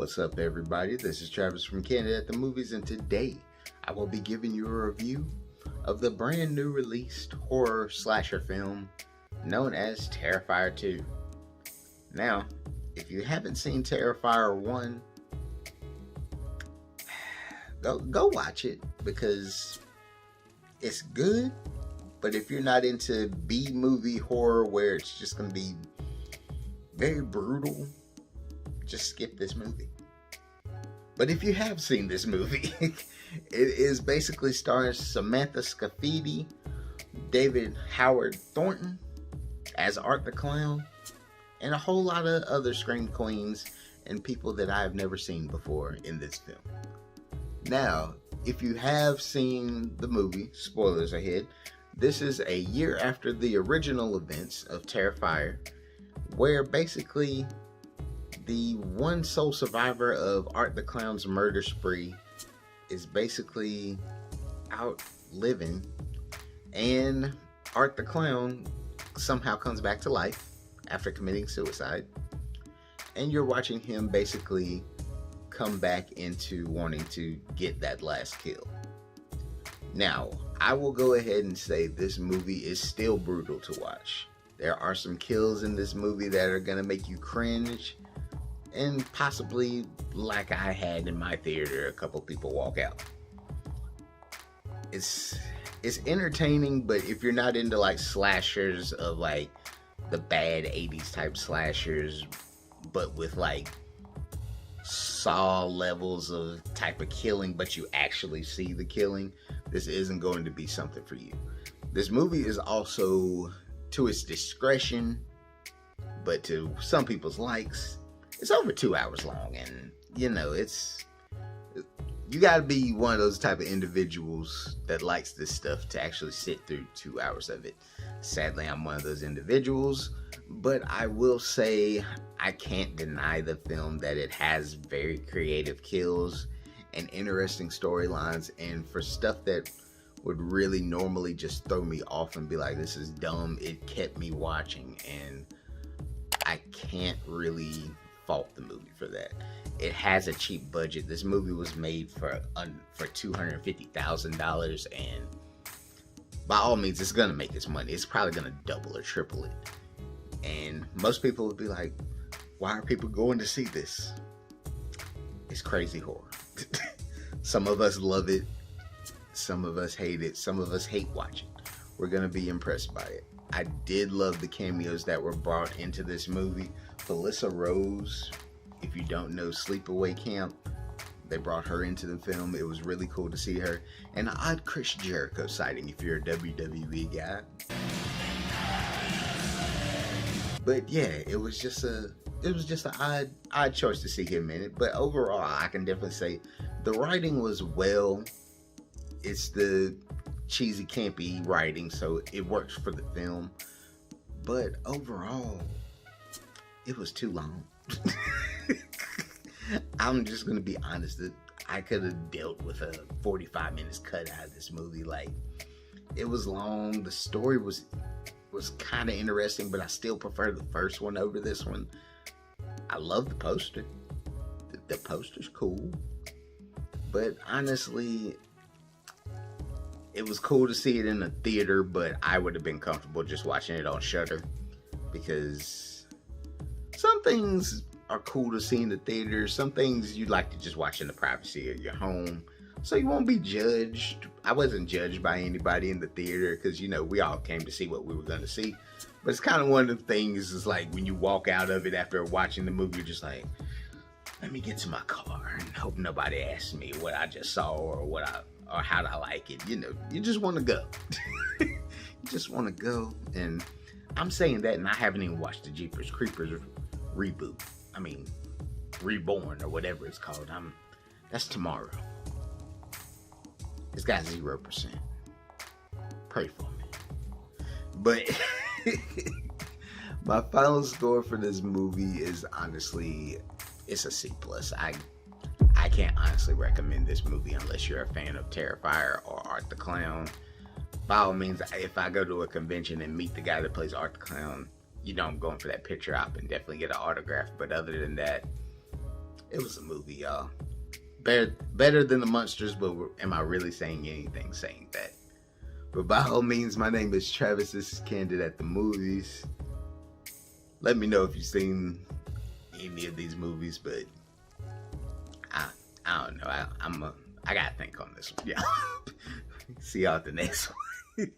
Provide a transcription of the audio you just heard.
What's up, everybody? This is Travis from Candid at the Movies, and today I will be giving you a review of the brand new released horror slasher film known as Terrifier 2. Now, if you haven't seen Terrifier 1, go watch it because it's good, but if you're not into B-movie horror where it's just going to be very brutal, just skip this movie. But if you have seen this movie, it is basically starring Samantha Scaffidi, David Howard Thornton as Art the Clown, and a whole lot of other scream queens and people that I have never seen before in this film. Now, if you have seen the movie, spoilers ahead, this is a year after the original events of Terrifier, where basically the one sole survivor of Art the Clown's murder spree is basically out living, and Art the Clown somehow comes back to life after committing suicide, and you're watching him basically come back into wanting to get that last kill. Now, I will go ahead and say this movie is still brutal to watch. There are some kills in this movie that are going to make you cringe, and possibly, like I had in my theater, a couple people walk out. It's entertaining, but if you're not into like slashers of like the bad 80s type slashers, but with like Saw levels of type of killing, but you actually see the killing, this isn't going to be something for you. This movie is also, to its discretion, but to some people's likes, it's over 2 hours long, and you know, you gotta be one of those type of individuals that likes this stuff to actually sit through 2 hours of it. Sadly, I'm one of those individuals, but I will say I can't deny the film that it has very creative kills and interesting storylines, and for stuff that would really normally just throw me off and be like, this is dumb, it kept me watching, and I can't really fault the movie for that. It has a cheap budget. This movie was made for $250,000, and by all means, it's gonna make its money. It's probably gonna double or triple it. And most people would be like, why are people going to see this? It's crazy horror. Some of us love it, some of us hate it, some of us hate watching. We're gonna be impressed by it. I did love the cameos that were brought into this movie. Felissa Rose, if you don't know Sleepaway Camp, they brought her into the film. It was really cool to see her. And an odd Chris Jericho sighting if you're a WWE guy. But yeah, it was just an odd choice to see him in it. But overall, I can definitely say the writing was well. It's the cheesy, campy writing, so it works for the film. But overall, it was too long. I'm just gonna be honest, that I could have dealt with a 45 minutes cut out of this movie. Like, it was long, the story was kind of interesting, but I still prefer the first one over this one. I love the poster. The poster's cool, but honestly, it was cool to see it in a theater, but I would have been comfortable just watching it on Shudder, because some things are cool to see in the theater. Some things you'd like to just watch in the privacy of your home, so you won't be judged. I wasn't judged by anybody in the theater because, you know, we all came to see what we were going to see. But it's kind of one of the things is like when you walk out of it after watching the movie, you're just like, let me get to my car and hope nobody asks me what I just saw or how I like it. You know, you just want to go. You just want to go. And I'm saying that, and I haven't even watched the Jeepers Creepers reboot. I mean, Reborn or whatever it's called. That's tomorrow. It's got 0%. Pray for me. But my final score for this movie is honestly, it's a C+. I can't honestly recommend this movie unless you're a fan of Terrifier or Art the Clown. By all means, if I go to a convention and meet the guy that plays Art the Clown, you know I'm going for that picture op and definitely get an autograph. But other than that, It was a movie, y'all. Better than the Munsters, but am I really saying anything saying that? But by all means, my name is Travis. This is Candid at the Movies. Let me know if you've seen any of these movies, but I don't know. I gotta think on this one. Yeah. See y'all at the next one.